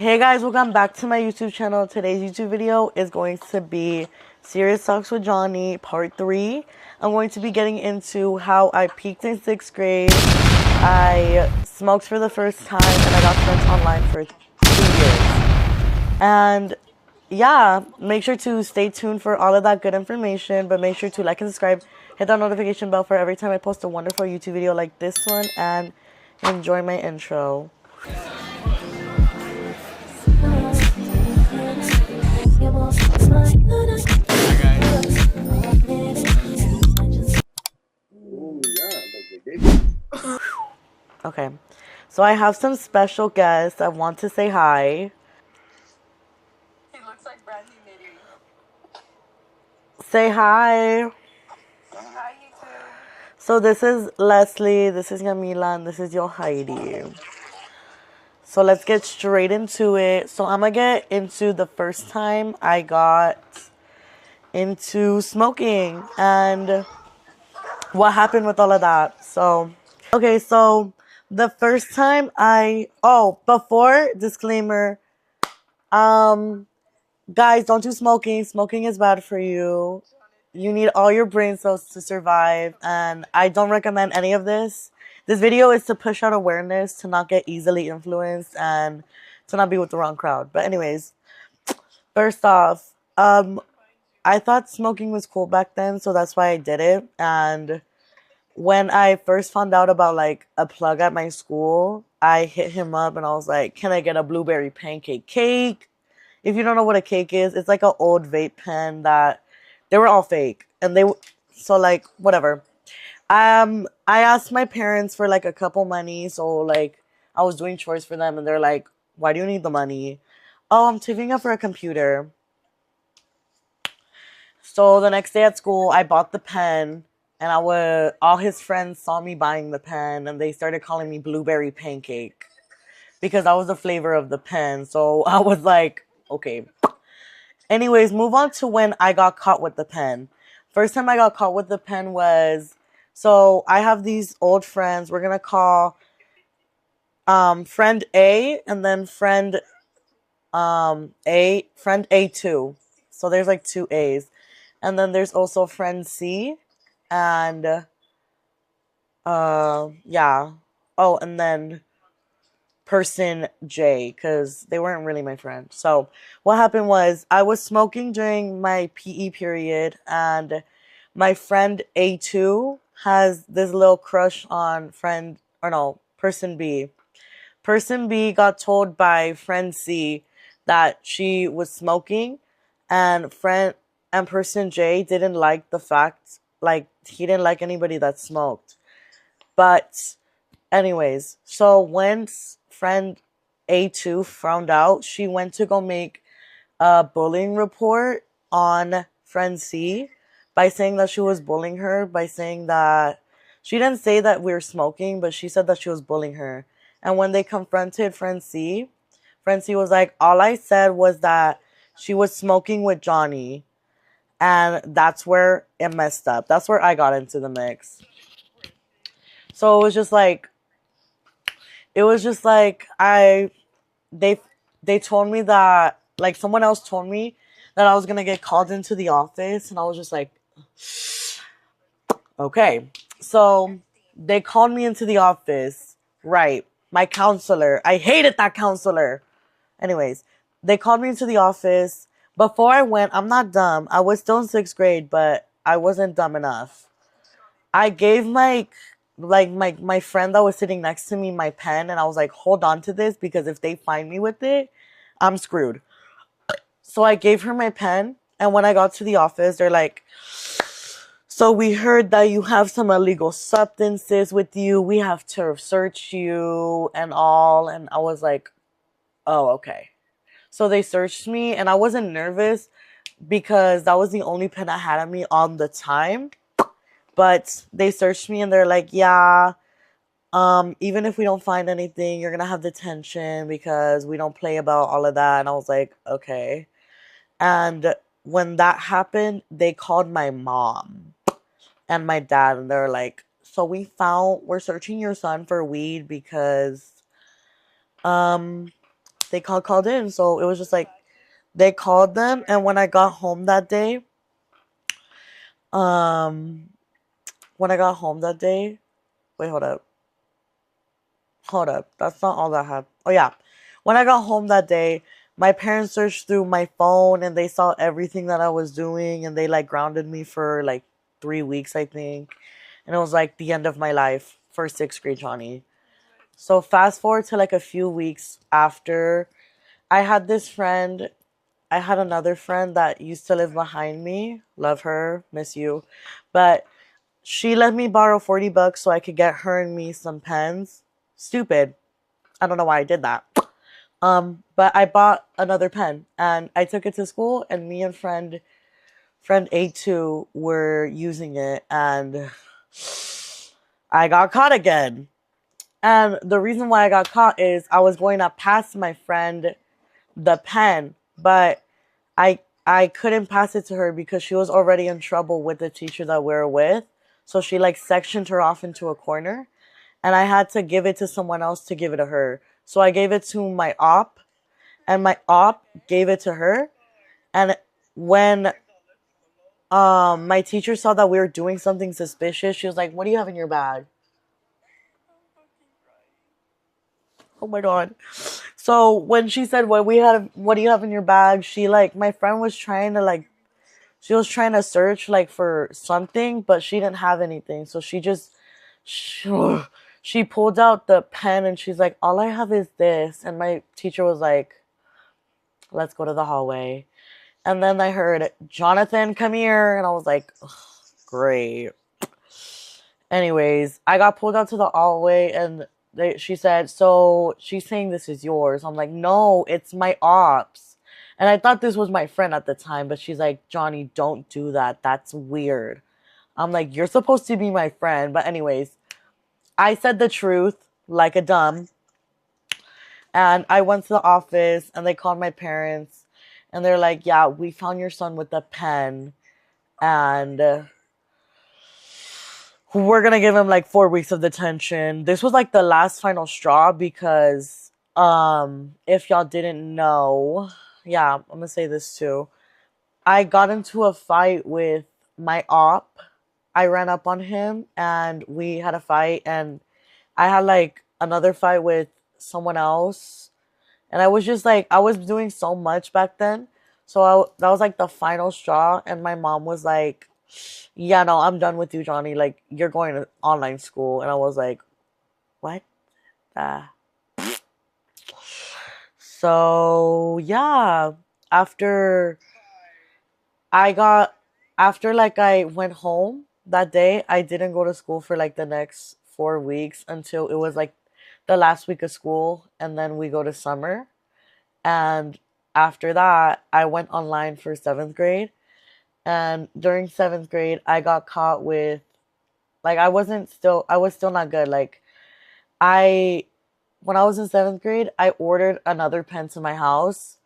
Hey guys, welcome back to my YouTube channel. Today's YouTube video is going to be Serious Talks with Johnny Part 3. I'm going to be getting into how I peaked in 6th grade. I smoked for the first time and I got friends online for 2 years. And yeah, make sure to stay tuned for all of that good information, but make sure to like and subscribe, hit that notification bell for every time I post a wonderful YouTube video like this one, and enjoy my intro. Okay, so I have some special guests. I want to say hi. He looks like Brandy Nitty. Say hi. Hi, YouTube. So this is Leslie, this is Yamila, and this is your Heidi. So let's get straight into it. So I'm gonna get into the first time I got into smoking and what happened with all of that. So, okay, so the first time before disclaimer, guys, don't do smoking. Smoking is bad for you. You need all your brain cells to survive, and I don't recommend any of this. This video is to push out awareness, to not get easily influenced, and to not be with the wrong crowd. But anyways, first off, I thought smoking was cool back then, so that's why I did it. And when I first found out about like a plug at my school, I hit him up and I was like, "Can I get a blueberry pancake cake?" If you don't know what a cake is, it's like an old vape pen that they were all fake, and so like whatever. I asked my parents for like a couple money, so like I was doing chores for them, and they're like, "Why do you need the money?" "Oh, I'm saving up for a computer." So the next day at school, I bought the pen, and all his friends saw me buying the pen, and they started calling me Blueberry Pancake because that was the flavor of the pen. So I was like, okay. Anyways, move on to when I got caught with the pen. First time I got caught with the pen was, so I have these old friends. We're gonna call friend A and then friend A2. So there's like two A's. And then there's also friend C and yeah. Oh, and then person J, because they weren't really my friend. So what happened was I was smoking during my PE period, and my friend A2 has this little crush on person B. Person B got told by friend C that she was smoking, and person J didn't like the fact, like he didn't like anybody that smoked. But anyways, so once friend A2 found out, she went to go make a bullying report on friend C by saying that she was bullying her, by saying that she didn't say that we were smoking, but she said that she was bullying her. And when they confronted friend C was like, "All I said was that she was smoking with Johnny." And that's where it messed up. That's where I got into the mix. So it was just like they they told me that, like, someone else told me that I was gonna get called into the office, and I was just like, okay. So they called me into the office, right? My counselor, I hated that counselor. Anyways, they called me into the office. Before I went, I'm not dumb. I was still in 6th grade, but I wasn't dumb enough. I gave my friend that was sitting next to me my pen, and I was like, "Hold on to this, because if they find me with it, I'm screwed." So I gave her my pen, and when I got to the office, they're like, "So we heard that you have some illegal substances with you. We have to search you and all." And I was like, "Oh, okay." So they searched me, and I wasn't nervous because that was the only pen I had on me all the time. But they searched me, and they're like, "Yeah, even if we don't find anything, you're gonna have detention because we don't play about all of that." And I was like, "Okay." And when that happened, they called my mom and my dad, and they're like, "So we're searching your son for weed because they called in. So it was just like they called them, and when I got home that day, um, when I got home that day, wait, hold up, that's not all that happened. Oh yeah, when I got home that day, my parents searched through my phone and they saw everything that I was doing, and they like grounded me for like 3 weeks, I think, and it was like the end of my life for sixth grade Johnny. So fast forward to like a few weeks after, I had this friend. I had another friend that used to live behind me. Love her, miss you. But she let me borrow $40 so I could get her and me some pens. Stupid. I don't know why I did that. But I bought another pen and I took it to school, and me and friend A2 were using it, and I got caught again. And the reason why I got caught is I was going to pass my friend the pen, but I couldn't pass it to her because she was already in trouble with the teacher that we were with. So she like sectioned her off into a corner, and I had to give it to someone else to give it to her. So I gave it to my op, and my op gave it to her. And when my teacher saw that we were doing something suspicious, she was like, "What do you have in your bag?" Oh my god. So when she said what do you have in your bag, she like my friend was trying to like she was trying to search like for something, but she didn't have anything. So she, she pulled out the pen and she's like, "All I have is this." And my teacher was like, "Let's go to the hallway." And then I heard, "Jonathan, come here." And I was like, ugh, great. Anyways, I got pulled out to the hallway, and she said, "So she's saying this is yours." I'm like, "No, it's my ops." And I thought this was my friend at the time, but she's like, "Johnny, don't do that. That's weird." I'm like, "You're supposed to be my friend." But anyways, I said the truth like a dumb. And I went to the office and they called my parents, and they're like, "Yeah, we found your son with a pen, and we're gonna give him like 4 weeks of detention." This was like the last final straw because if y'all didn't know, yeah, I'm gonna say this too. I got into a fight with my op. I ran up on him and we had a fight, and I had like another fight with someone else, and I was just like I was doing so much back then. So that was like the final straw, and my mom was like, "Yeah, no, I'm done with you, Johnny. Like, you're going to online school." And I was like, "What?" Uh, so yeah, after I got, after like I went home that day, I didn't go to school for like the next 4 weeks until it was like the last week of school, and then we go to summer. And after that, I went online for seventh grade. And during seventh grade, I got caught with like I was still not good. Like I when I was in seventh grade, I ordered another pen to my house,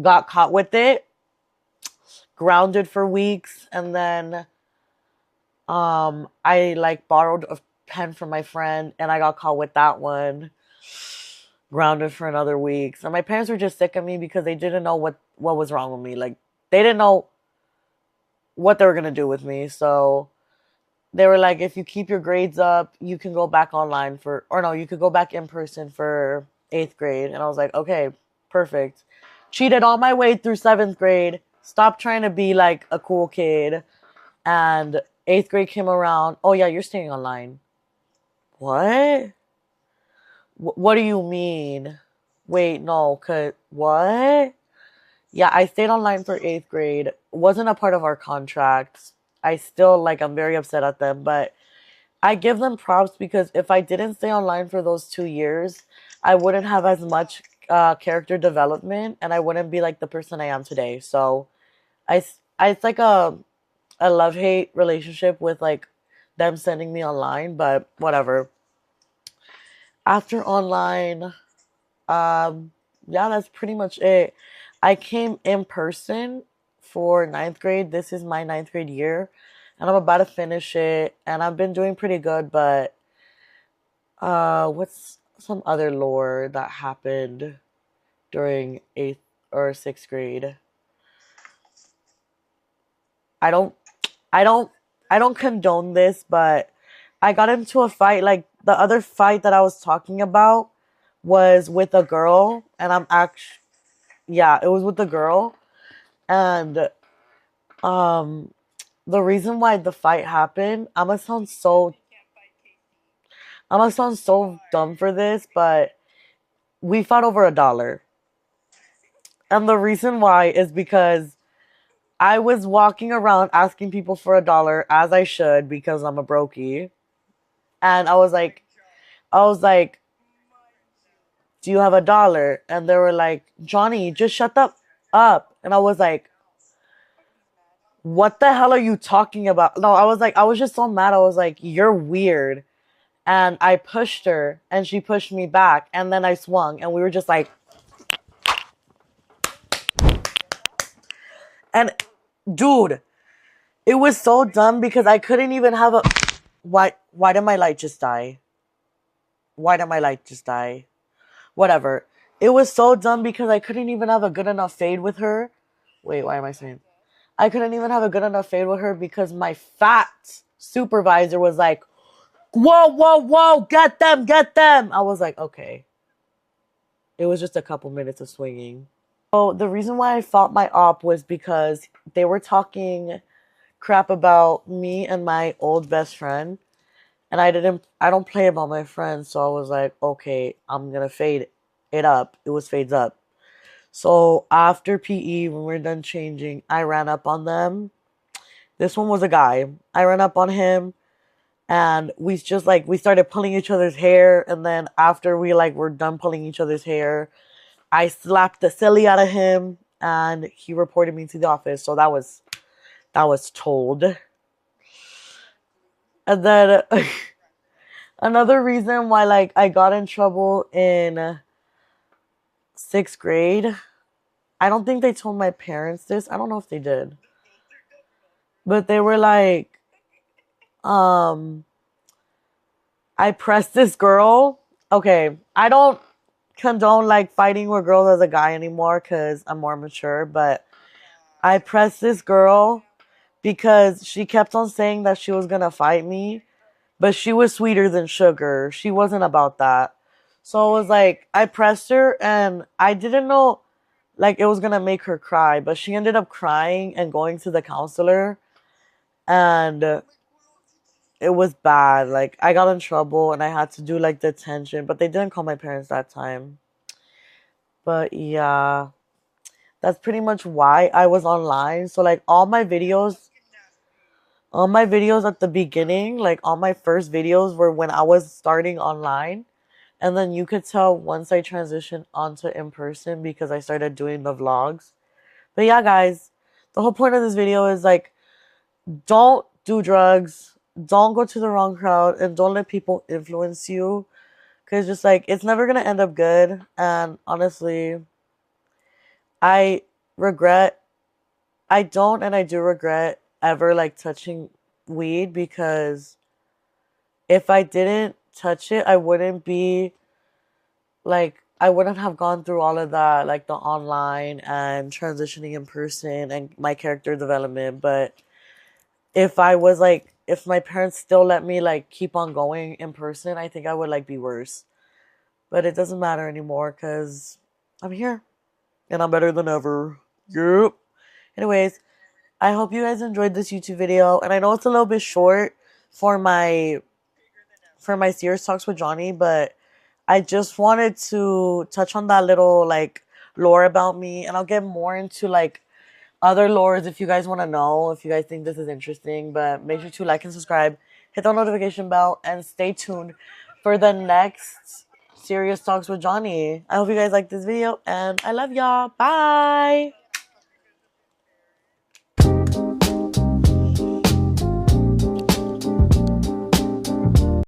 got caught with it, grounded for weeks, and then I like borrowed a pen from my friend and I got caught with that one, grounded for another week. So my parents were just sick of me because they didn't know what was wrong with me. Like they didn't know what they were gonna do with me. So they were like, if you keep your grades up, you can go back online for, or no, you could go back in person for eighth grade. And I was like, okay, perfect. Cheated all my way through seventh grade. Stopped trying to be like a cool kid. And eighth grade came around. Oh, yeah, you're staying online. What? What do you mean? Wait, no, what? Yeah, I stayed online for eighth grade. Wasn't a part of our contract. I still, like, I'm very upset at them, but I give them props because if I didn't stay online for those 2 years, I wouldn't have as much character development, and I wouldn't be like the person I am today. So it's like a love hate relationship with like them sending me online, but whatever. After online, um, yeah, that's pretty much it. I came in person for ninth grade. This is my ninth grade year, and I'm about to finish it, and I've been doing pretty good, but what's some other lore that happened? during 8th or 6th grade. I don't I don't I don't condone this, but I got into a fight. Like the other fight that I was talking about was with a girl, and I'm actually, yeah, it was with a girl, and um the reason why the fight happened, I'm gonna sound so dumb for this, but we fought over $1. And the reason why is because I was walking around asking people for $1, as I should, because I'm a brokey. And I was like, do you have $1? And they were like, Johnny, just shut up. And I was like, what the hell are you talking about? No, I was just so mad. I was like, you're weird. And I pushed her and she pushed me back. And then I swung and we were just like, and dude, it was so dumb because I couldn't even have a, why did my light just die? Why did my light just die? Whatever. It was so dumb because I couldn't even have a good enough fade with her. Wait, why am I saying? I couldn't even have a good enough fade with her because my fat supervisor was like, whoa, whoa, whoa, get them, get them. I was like, okay. It was just a couple minutes of swinging. So the reason why I fought my op was because they were talking crap about me and my old best friend. And I don't play about my friends. So I was like, okay, I'm going to fade it up. It was fades up. So after PE, when we're done changing, I ran up on them. This one was a guy. I ran up on him and we started pulling each other's hair. And then after we were done pulling each other's hair, I slapped the silly out of him and he reported me to the office. So that was told. And then another reason why I got in trouble in 6th grade, I don't think they told my parents this. I don't know if they did. But they were like, I pressed this girl. Okay, I don't condone fighting with girls as a guy anymore because I'm more mature, but I pressed this girl because she kept on saying that she was gonna fight me, but she was sweeter than sugar. She wasn't about that. So it was like I pressed her and I didn't know it was gonna make her cry, but she ended up crying and going to the counselor, and it was bad. I got in trouble and I had to do detention, but they didn't call my parents that time. But yeah, that's pretty much why I was online. So all my videos at the beginning, all my first videos were when I was starting online. And then you could tell once I transitioned onto in person because I started doing the vlogs. But yeah, guys, the whole point of this video is don't do drugs, don't go to the wrong crowd, and don't let people influence you. Because just it's never going to end up good. And honestly, I regret, I don't and I do regret ever touching weed because if I didn't touch it, I wouldn't have gone through all of that, the online and transitioning in person and my character development. But if I was if my parents still let me keep on going in person, I think I would be worse. But it doesn't matter anymore because I'm here and I'm better than ever. Yep. Anyways, I hope you guys enjoyed this YouTube video, and I know it's a little bit short for my serious talks with Johnny, but I just wanted to touch on that little lore about me, and I'll get more into other lores if you guys want to know, if you guys think this is interesting. But make sure to like and subscribe, hit the notification bell, and stay tuned for the next serious talks with Johnny. I hope you guys like this video, and I love y'all. Bye.